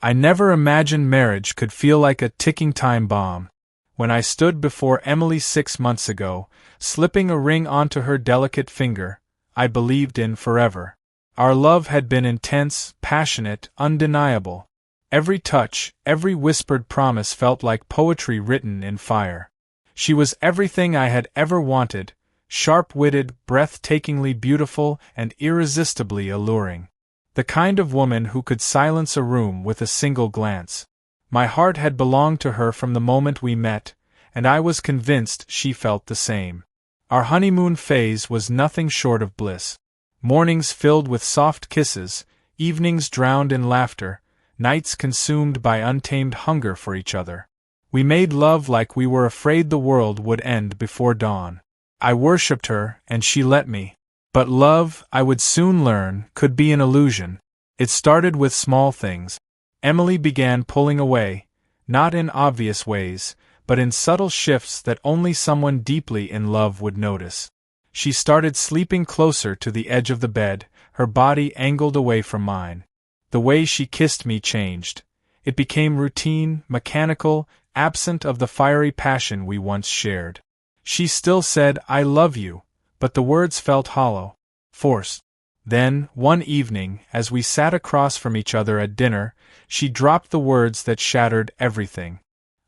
I never imagined marriage could feel like a ticking time bomb. When I stood before Emily 6 months ago, slipping a ring onto her delicate finger, I believed in forever. Our love had been intense, passionate, undeniable. Every touch, every whispered promise felt like poetry written in fire. She was everything I had ever wanted, sharp-witted, breathtakingly beautiful, and irresistibly alluring. The kind of woman who could silence a room with a single glance. My heart had belonged to her from the moment we met, and I was convinced she felt the same. Our honeymoon phase was nothing short of bliss. Mornings filled with soft kisses, evenings drowned in laughter, nights consumed by untamed hunger for each other. We made love like we were afraid the world would end before dawn. I worshipped her, and she let me. But love, I would soon learn, could be an illusion. It started with small things. Emily began pulling away, not in obvious ways, but in subtle shifts that only someone deeply in love would notice. She started sleeping closer to the edge of the bed, her body angled away from mine. The way she kissed me changed. It became routine, mechanical, absent of the fiery passion we once shared. She still said, "I love you," but the words felt hollow, forced. Then, one evening, as we sat across from each other at dinner, she dropped the words that shattered everything.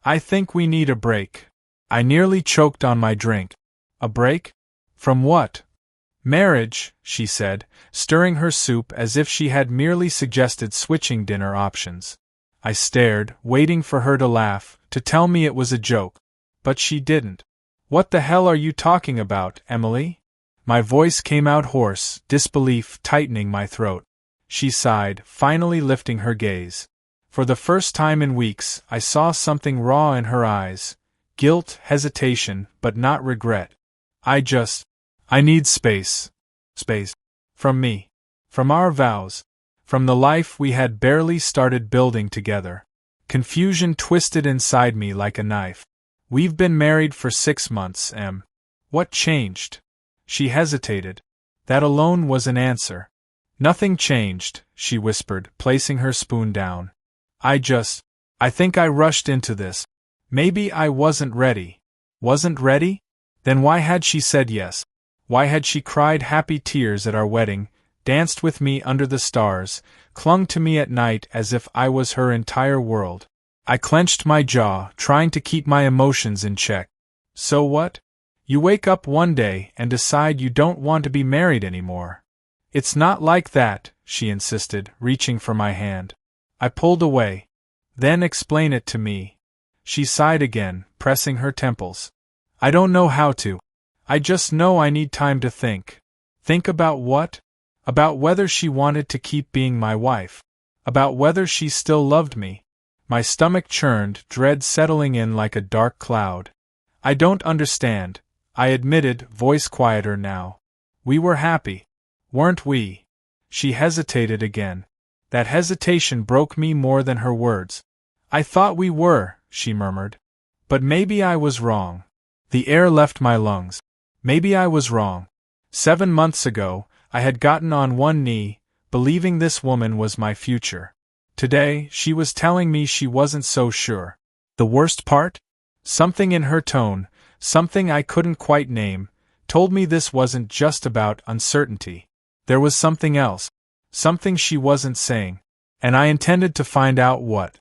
"I think we need a break." I nearly choked on my drink. A break? From what? "Marriage," she said, stirring her soup as if she had merely suggested switching dinner options. I stared, waiting for her to laugh, to tell me it was a joke. But she didn't. "What the hell are you talking about, Emily?" My voice came out hoarse, disbelief tightening my throat. She sighed, finally lifting her gaze. For the first time in weeks, I saw something raw in her eyes. Guilt, hesitation, but not regret. I need space. Space. From me. From our vows. From the life we had barely started building together. Confusion twisted inside me like a knife. "We've been married for 6 months, Em. What changed?" She hesitated. That alone was an answer. "Nothing changed," she whispered, placing her spoon down. I think I rushed into this. Maybe I wasn't ready." Wasn't ready? Then why had she said yes? Why had she cried happy tears at our wedding, danced with me under the stars, clung to me at night as if I was her entire world? I clenched my jaw, trying to keep my emotions in check. So what? You wake up one day and decide you don't want to be married anymore. "It's not like that," she insisted, reaching for my hand. I pulled away. "Then explain it to me." She sighed again, pressing her temples. "I don't know how to. I just know I need time to think." Think about what? About whether she wanted to keep being my wife. About whether she still loved me. My stomach churned, dread settling in like a dark cloud. "I don't understand," I admitted, voice quieter now. "We were happy. Weren't we?" She hesitated again. That hesitation broke me more than her words. "I thought we were," she murmured. "But maybe I was wrong." The air left my lungs. Maybe I was wrong. 7 months ago, I had gotten on one knee, believing this woman was my future. Today, she was telling me she wasn't so sure. The worst part? Something in her tone, something I couldn't quite name, told me this wasn't just about uncertainty. There was something else. Something she wasn't saying. And I intended to find out what.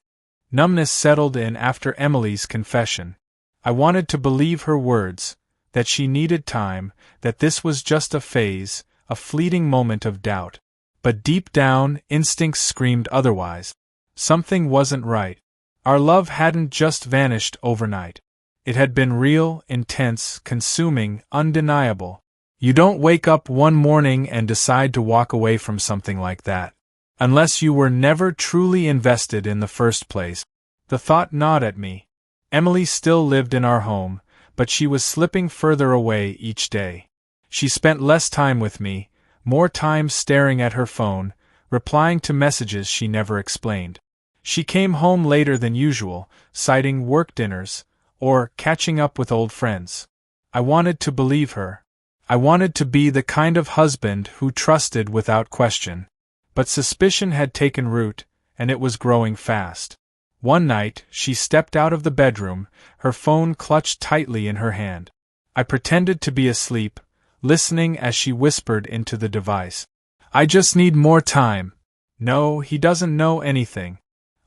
Numbness settled in after Emily's confession. I wanted to believe her words, that she needed time, that this was just a phase, a fleeting moment of doubt. But deep down, instincts screamed otherwise. Something wasn't right. Our love hadn't just vanished overnight. It had been real, intense, consuming, undeniable. You don't wake up one morning and decide to walk away from something like that. Unless you were never truly invested in the first place. The thought gnawed at me. Emily still lived in our home, but she was slipping further away each day. She spent less time with me, more time staring at her phone, replying to messages she never explained. She came home later than usual, citing work dinners, or catching up with old friends. I wanted to believe her. I wanted to be the kind of husband who trusted without question. But suspicion had taken root, and it was growing fast. One night, she stepped out of the bedroom, her phone clutched tightly in her hand. I pretended to be asleep, listening as she whispered into the device. "I just need more time. No, he doesn't know anything.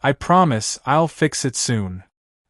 I promise I'll fix it soon."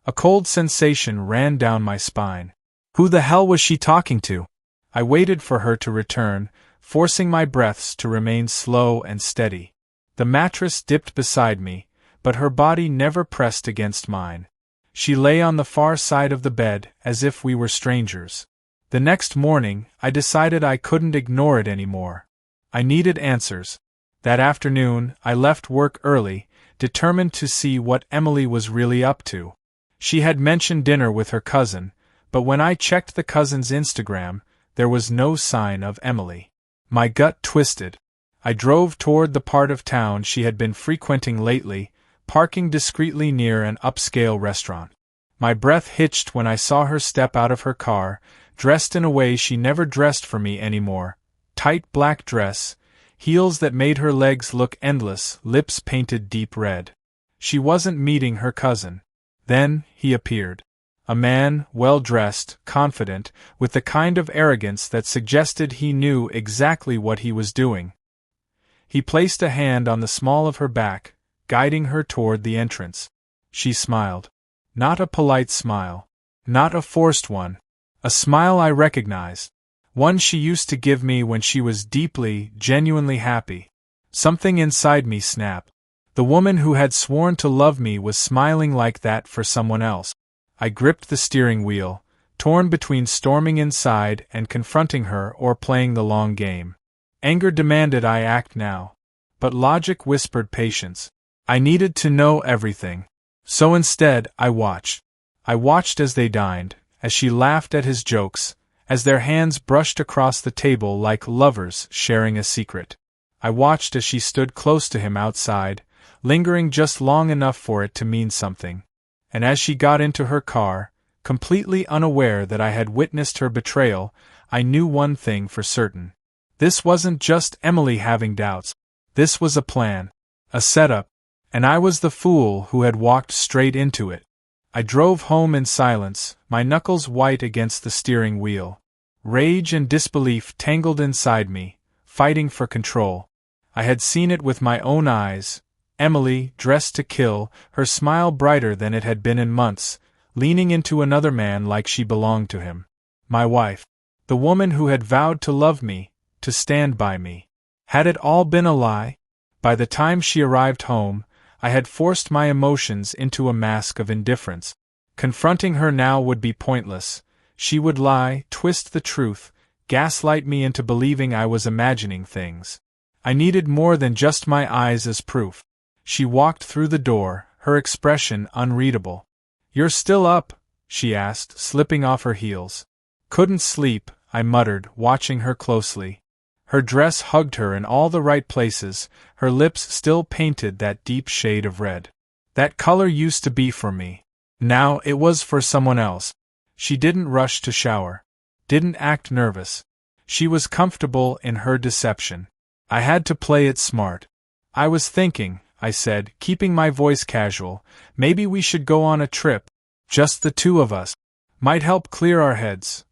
A cold sensation ran down my spine. Who the hell was she talking to? I waited for her to return, forcing my breaths to remain slow and steady. The mattress dipped beside me, but her body never pressed against mine. She lay on the far side of the bed, as if we were strangers. The next morning, I decided I couldn't ignore it anymore. I needed answers. That afternoon, I left work early, determined to see what Emily was really up to. She had mentioned dinner with her cousin, but when I checked the cousin's Instagram, there was no sign of Emily. My gut twisted. I drove toward the part of town she had been frequenting lately, parking discreetly near an upscale restaurant. My breath hitched when I saw her step out of her car, dressed in a way she never dressed for me anymore. Tight black dress, heels that made her legs look endless, lips painted deep red. She wasn't meeting her cousin. Then, he appeared. A man, well-dressed, confident, with the kind of arrogance that suggested he knew exactly what he was doing. He placed a hand on the small of her back, guiding her toward the entrance. She smiled. Not a polite smile. Not a forced one. A smile I recognized. One she used to give me when she was deeply, genuinely happy. Something inside me snapped. The woman who had sworn to love me was smiling like that for someone else. I gripped the steering wheel, torn between storming inside and confronting her or playing the long game. Anger demanded I act now. But logic whispered patience. I needed to know everything. So instead, I watched. I watched as they dined, as she laughed at his jokes, as their hands brushed across the table like lovers sharing a secret. I watched as she stood close to him outside, lingering just long enough for it to mean something. And as she got into her car, completely unaware that I had witnessed her betrayal, I knew one thing for certain. This wasn't just Emily having doubts. This was a plan. A setup. And I was the fool who had walked straight into it. I drove home in silence, my knuckles white against the steering wheel. Rage and disbelief tangled inside me, fighting for control. I had seen it with my own eyes. Emily, dressed to kill, her smile brighter than it had been in months, leaning into another man like she belonged to him. My wife. The woman who had vowed to love me, to stand by me. Had it all been a lie? By the time she arrived home, I had forced my emotions into a mask of indifference. Confronting her now would be pointless. She would lie, twist the truth, gaslight me into believing I was imagining things. I needed more than just my eyes as proof. She walked through the door, her expression unreadable. "You're still up?" she asked, slipping off her heels. "Couldn't sleep," I muttered, watching her closely. Her dress hugged her in all the right places, her lips still painted that deep shade of red. That color used to be for me. Now it was for someone else. She didn't rush to shower. Didn't act nervous. She was comfortable in her deception. I had to play it smart. "I was thinking," I said, keeping my voice casual, "maybe we should go on a trip. Just the two of us. Might help clear our heads."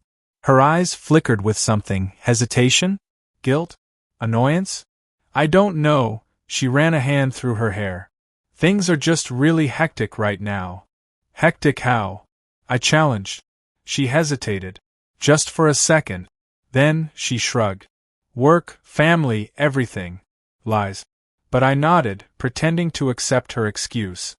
Her eyes flickered with something. Hesitation? Guilt? Annoyance? "I don't know," she ran a hand through her hair. "Things are just really hectic right now." "Hectic how?" I challenged. She hesitated. Just for a second. Then, she shrugged. "Work, family, everything. Lies." But I nodded, pretending to accept her excuse.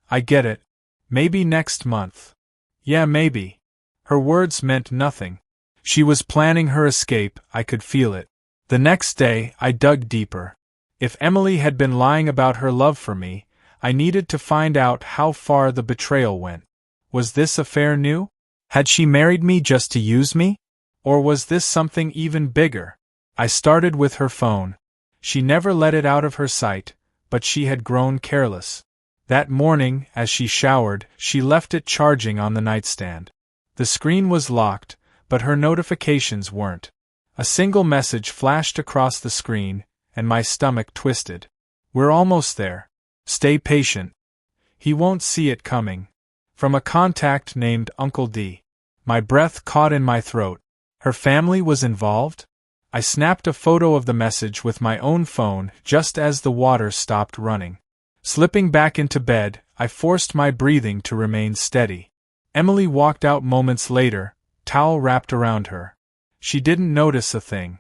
"I get it. Maybe next month." "Yeah, maybe." Her words meant nothing. She was planning her escape, I could feel it. The next day, I dug deeper. If Emily had been lying about her love for me, I needed to find out how far the betrayal went. Was this affair new? Had she married me just to use me? Or was this something even bigger? I started with her phone. She never let it out of her sight, but she had grown careless. That morning, as she showered, she left it charging on the nightstand. The screen was locked, but her notifications weren't. A single message flashed across the screen, and my stomach twisted. "We're almost there." Stay patient. He won't see it coming. From a contact named Uncle D. My breath caught in my throat. Her family was involved? I snapped a photo of the message with my own phone just as the water stopped running. Slipping back into bed, I forced my breathing to remain steady. Emily walked out moments later, towel wrapped around her. She didn't notice a thing.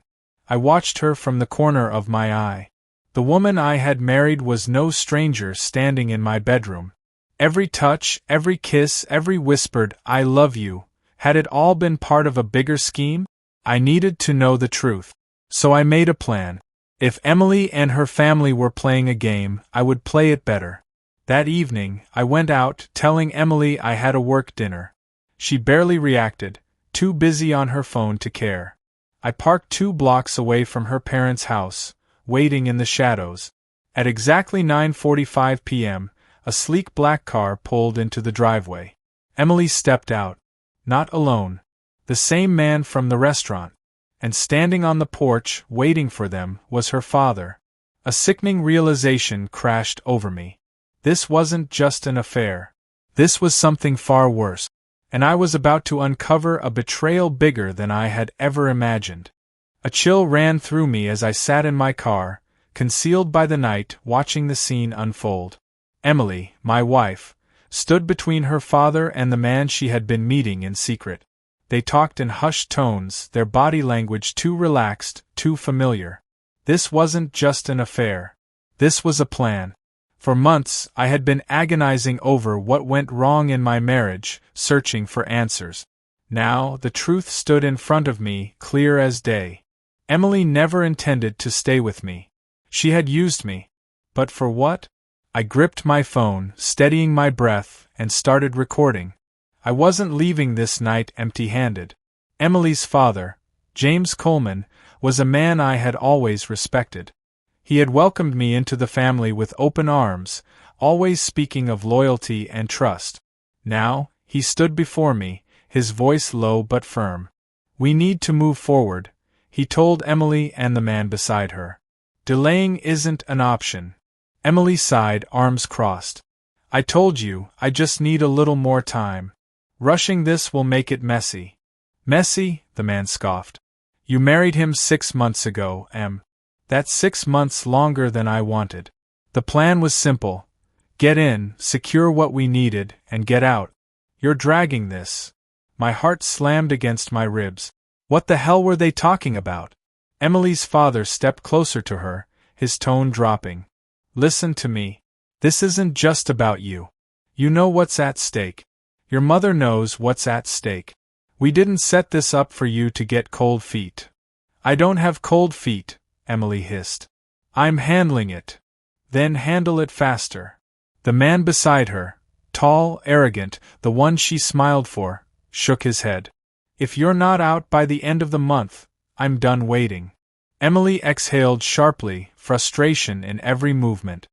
I watched her from the corner of my eye. The woman I had married was no stranger standing in my bedroom. Every touch, every kiss, every whispered, "I love you," had it all been part of a bigger scheme? I needed to know the truth. So I made a plan. If Emily and her family were playing a game, I would play it better. That evening, I went out, telling Emily I had a work dinner. She barely reacted, too busy on her phone to care. I parked 2 blocks away from her parents' house, waiting in the shadows. At exactly 9:45 p.m., a sleek black car pulled into the driveway. Emily stepped out. Not alone. The same man from the restaurant. And standing on the porch, waiting for them, was her father. A sickening realization crashed over me. This wasn't just an affair. This was something far worse. And I was about to uncover a betrayal bigger than I had ever imagined. A chill ran through me as I sat in my car, concealed by the night, watching the scene unfold. Emily, my wife, stood between her father and the man she had been meeting in secret. They talked in hushed tones, their body language too relaxed, too familiar. This wasn't just an affair. This was a plan. For months, I had been agonizing over what went wrong in my marriage, searching for answers. Now, the truth stood in front of me, clear as day. Emily never intended to stay with me. She had used me. But for what? I gripped my phone, steadying my breath, and started recording. I wasn't leaving this night empty-handed. Emily's father, James Coleman, was a man I had always respected. He had welcomed me into the family with open arms, always speaking of loyalty and trust. Now, he stood before me, his voice low but firm. "We need to move forward," he told Emily and the man beside her. "Delaying isn't an option." Emily sighed, arms crossed. "I told you, I just need a little more time. Rushing this will make it messy." "Messy?" the man scoffed. "You married him 6 months ago, Em. That's 6 months longer than I wanted. The plan was simple. Get in, secure what we needed, and get out. You're dragging this." My heart slammed against my ribs. What the hell were they talking about? Emily's father stepped closer to her, his tone dropping. "Listen to me. This isn't just about you. You know what's at stake. Your mother knows what's at stake. We didn't set this up for you to get cold feet." "I don't have cold feet," Emily hissed. "I'm handling it." "Then handle it faster." The man beside her, tall, arrogant, the one she smiled for, shook his head. "If you're not out by the end of the month, I'm done waiting." Emily exhaled sharply, frustration in every movement.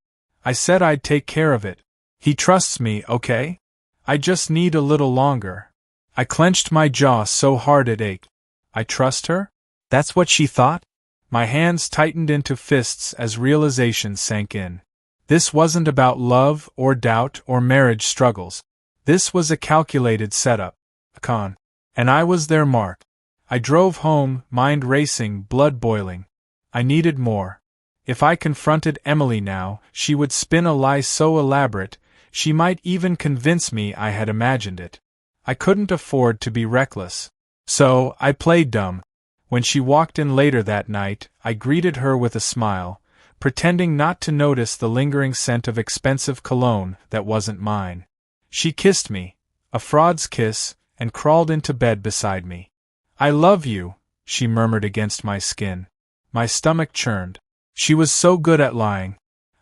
"I said I'd take care of it. He trusts me, okay? I just need a little longer." I clenched my jaw so hard it ached. I trust her? That's what she thought? My hands tightened into fists as realization sank in. This wasn't about love or doubt or marriage struggles. This was a calculated setup. A con. And I was their mark. I drove home, mind racing, blood boiling. I needed more. If I confronted Emily now, she would spin a lie so elaborate, she might even convince me I had imagined it. I couldn't afford to be reckless. So, I played dumb. When she walked in later that night, I greeted her with a smile, pretending not to notice the lingering scent of expensive cologne that wasn't mine. She kissed me, a fraud's kiss, and crawled into bed beside me. "I love you," she murmured against my skin. My stomach churned. She was so good at lying.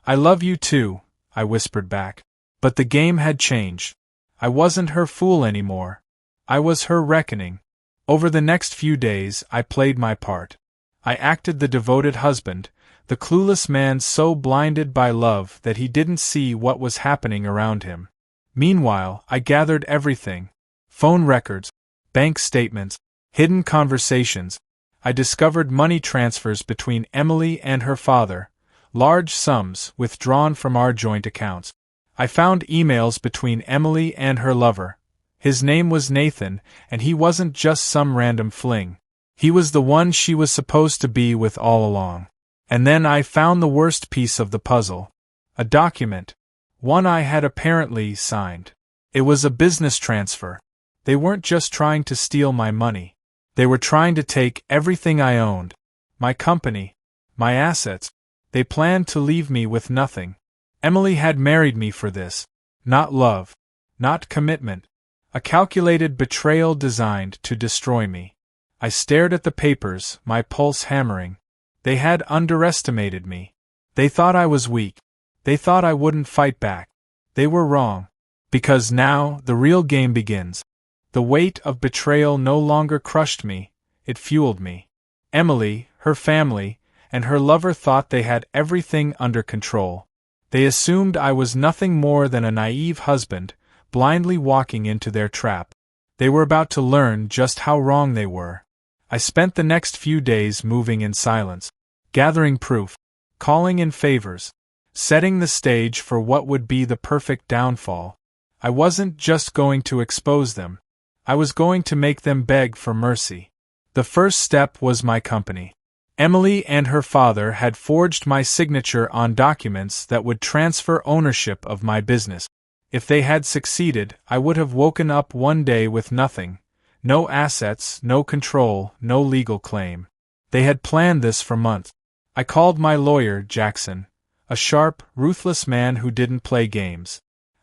"I love you too," I whispered back. But the game had changed. I wasn't her fool anymore. I was her reckoning. Over the next few days, I played my part. I acted the devoted husband, the clueless man so blinded by love that he didn't see what was happening around him. Meanwhile, I gathered everything. Phone records, bank statements, hidden conversations. I discovered money transfers between Emily and her father, large sums withdrawn from our joint accounts. I found emails between Emily and her lover. His name was Nathan, and he wasn't just some random fling. He was the one she was supposed to be with all along. And then I found the worst piece of the puzzle. A document. One I had apparently signed. It was a business transfer. They weren't just trying to steal my money. They were trying to take everything I owned. My company. My assets. They planned to leave me with nothing. Emily had married me for this. Not love. Not commitment. A calculated betrayal designed to destroy me. I stared at the papers, my pulse hammering. They had underestimated me. They thought I was weak. They thought I wouldn't fight back. They were wrong. Because now, the real game begins. The weight of betrayal no longer crushed me, it fueled me. Emily, her family, and her lover thought they had everything under control. They assumed I was nothing more than a naive husband, blindly walking into their trap. They were about to learn just how wrong they were. I spent the next few days moving in silence, gathering proof, calling in favors, setting the stage for what would be the perfect downfall. I wasn't just going to expose them. I was going to make them beg for mercy. The first step was my company. Emily and her father had forged my signature on documents that would transfer ownership of my business. If they had succeeded, I would have woken up one day with nothing. No assets, no control, no legal claim. They had planned this for months. I called my lawyer, Jackson, a sharp, ruthless man who didn't play games.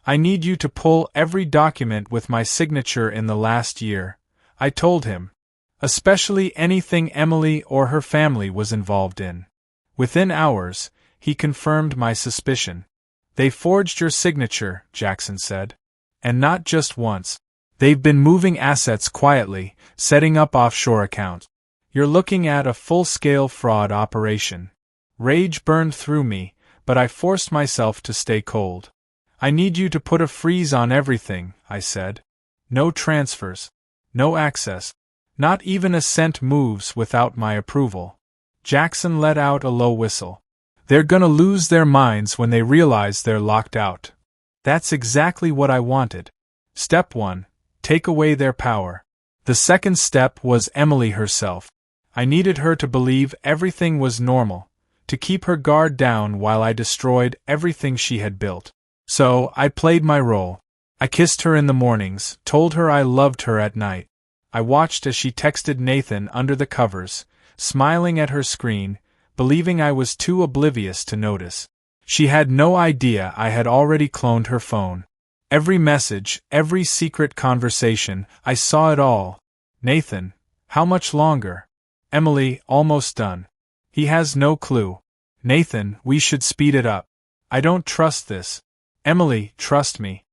I need you to pull every document with my signature in the last year, I told him. Especially anything Emily or her family was involved in. Within hours, he confirmed my suspicion. They forged your signature, Jackson said. And not just once. They've been moving assets quietly, setting up offshore accounts. You're looking at a full-scale fraud operation. Rage burned through me, but I forced myself to stay cold. I need you to put a freeze on everything, I said. No transfers. No access. Not even a cent moves without my approval. Jackson let out a low whistle. They're gonna lose their minds when they realize they're locked out. That's exactly what I wanted. Step 1. Take away their power. The second step was Emily herself. I needed her to believe everything was normal, to keep her guard down while I destroyed everything she had built. So, I played my role. I kissed her in the mornings, told her I loved her at night. I watched as she texted Nathan under the covers, smiling at her screen, believing I was too oblivious to notice. She had no idea I had already cloned her phone. Every message, every secret conversation, I saw it all. Nathan, how much longer? Emily, almost done. He has no clue. Nathan, we should speed it up. I don't trust this. Emily, trust me.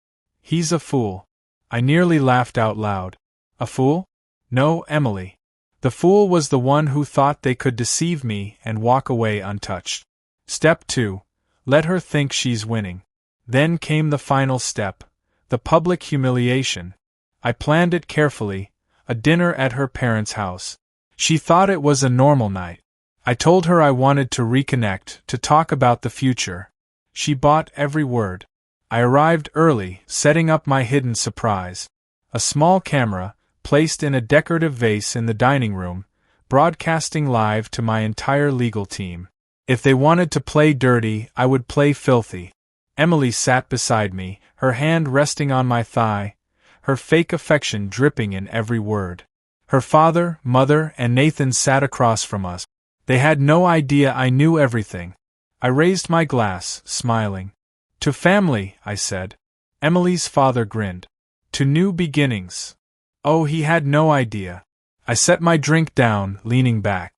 He's a fool. I nearly laughed out loud. A fool? No, Emily. The fool was the one who thought they could deceive me and walk away untouched. Step 2. Let her think she's winning. Then came the final step, the public humiliation. I planned it carefully, a dinner at her parents' house. She thought it was a normal night. I told her I wanted to reconnect, to talk about the future. She bought every word. I arrived early, setting up my hidden surprise. A small camera, placed in a decorative vase in the dining room, broadcasting live to my entire legal team. If they wanted to play dirty, I would play filthy. Emily sat beside me, her hand resting on my thigh, her fake affection dripping in every word. Her father, mother, and Nathan sat across from us. They had no idea I knew everything. I raised my glass, smiling. To family, I said. Emily's father grinned. To new beginnings. Oh, he had no idea. I set my drink down, leaning back.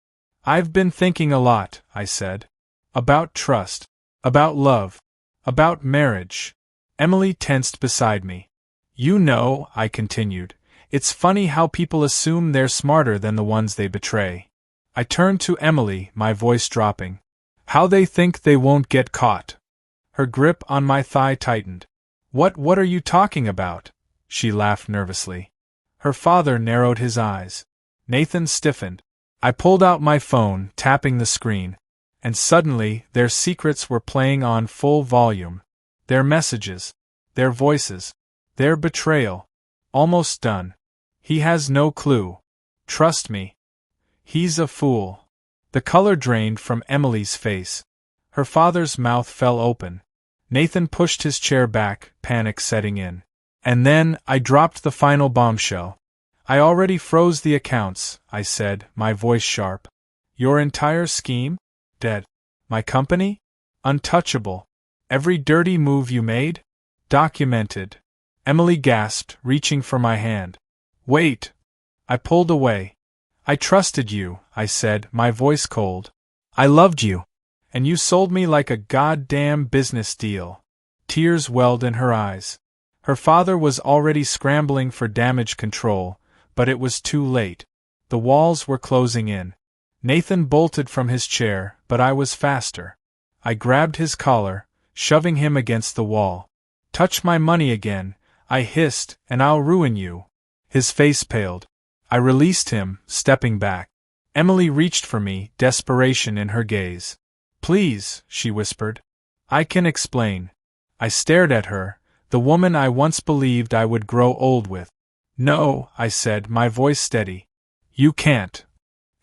I've been thinking a lot, I said. About trust. About love. About marriage. Emily tensed beside me. You know, I continued, it's funny how people assume they're smarter than the ones they betray. I turned to Emily, my voice dropping. How they think they won't get caught. Her grip on my thigh tightened. What are you talking about? She laughed nervously. Her father narrowed his eyes. Nathan stiffened. I pulled out my phone, tapping the screen. And suddenly their secrets were playing on full volume. Their messages. Their voices. Their betrayal. Almost done. He has no clue. Trust me. He's a fool. The color drained from Emily's face. Her father's mouth fell open. Nathan pushed his chair back, panic setting in. And then I dropped the final bombshell. I already froze the accounts, I said, my voice sharp. Your entire scheme? Dead. My company? Untouchable. Every dirty move you made? Documented. Emily gasped, reaching for my hand. Wait. I pulled away. I trusted you, I said, my voice cold. I loved you. And you sold me like a goddamn business deal. Tears welled in her eyes. Her father was already scrambling for damage control, but it was too late. The walls were closing in. Nathan bolted from his chair, but I was faster. I grabbed his collar, shoving him against the wall. Touch my money again, I hissed, and I'll ruin you. His face paled. I released him, stepping back. Emily reached for me, desperation in her gaze. Please, she whispered. I can explain. I stared at her, the woman I once believed I would grow old with. No, I said, my voice steady. You can't.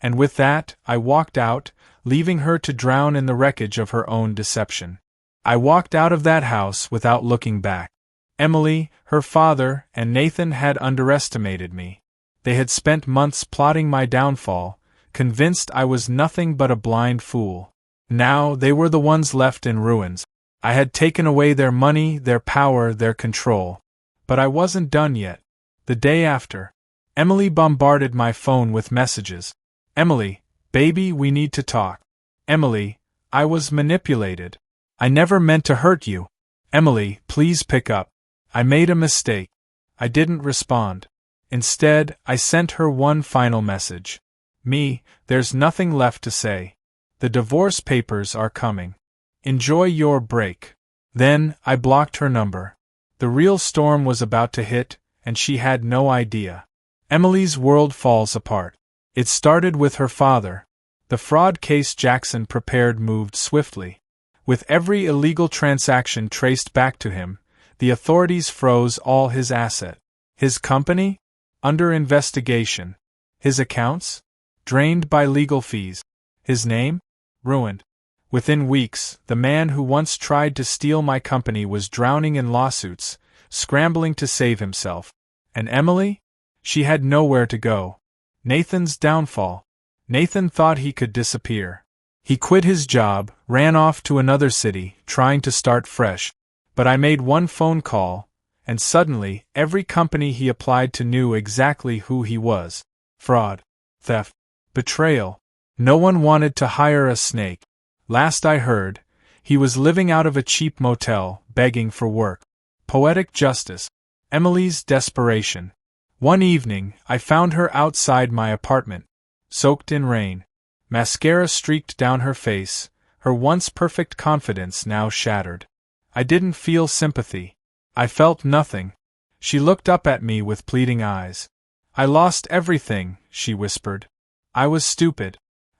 And with that, I walked out, leaving her to drown in the wreckage of her own deception. I walked out of that house without looking back. Emily, her father, and Nathan had underestimated me. They had spent months plotting my downfall, convinced I was nothing but a blind fool. Now they were the ones left in ruins. I had taken away their money, their power, their control. But I wasn't done yet. The day after, Emily bombarded my phone with messages. Emily, baby, we need to talk. Emily, I was manipulated. I never meant to hurt you. Emily, please pick up. I made a mistake. I didn't respond. Instead, I sent her one final message. Me, there's nothing left to say. The divorce papers are coming. Enjoy your break. Then, I blocked her number. The real storm was about to hit, and she had no idea. Emily's world falls apart. It started with her father. The fraud case Jackson prepared moved swiftly. With every illegal transaction traced back to him, the authorities froze all his assets. His company? Under investigation. His accounts? Drained by legal fees. His name? Ruined. Within weeks, the man who once tried to steal my company was drowning in lawsuits, scrambling to save himself. And Emily? She had nowhere to go. Nathan's downfall. Nathan thought he could disappear. He quit his job, ran off to another city, trying to start fresh. But I made one phone call, and suddenly, every company he applied to knew exactly who he was. Fraud. Theft. Betrayal. No one wanted to hire a snake. Last I heard, he was living out of a cheap motel, begging for work. Poetic justice. Emily's desperation. One evening, I found her outside my apartment, soaked in rain. Mascara streaked down her face, her once perfect confidence now shattered. I didn't feel sympathy. I felt nothing. She looked up at me with pleading eyes. I lost everything, she whispered. I was stupid.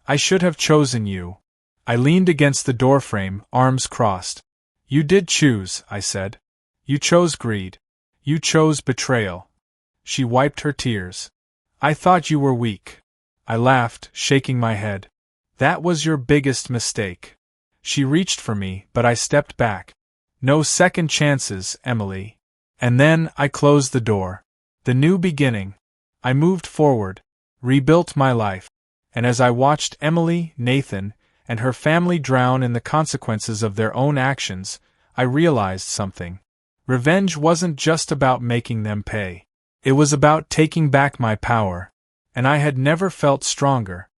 I should have chosen you. I leaned against the doorframe, arms crossed. You did choose, I said. You chose greed. You chose betrayal. She wiped her tears. I thought you were weak. I laughed, shaking my head. That was your biggest mistake. She reached for me, but I stepped back. No second chances, Emily. And then I closed the door. The new beginning. I moved forward, rebuilt my life. And as I watched Emily, Nathan, and her family drown in the consequences of their own actions, I realized something. Revenge wasn't just about making them pay. It was about taking back my power. And I had never felt stronger.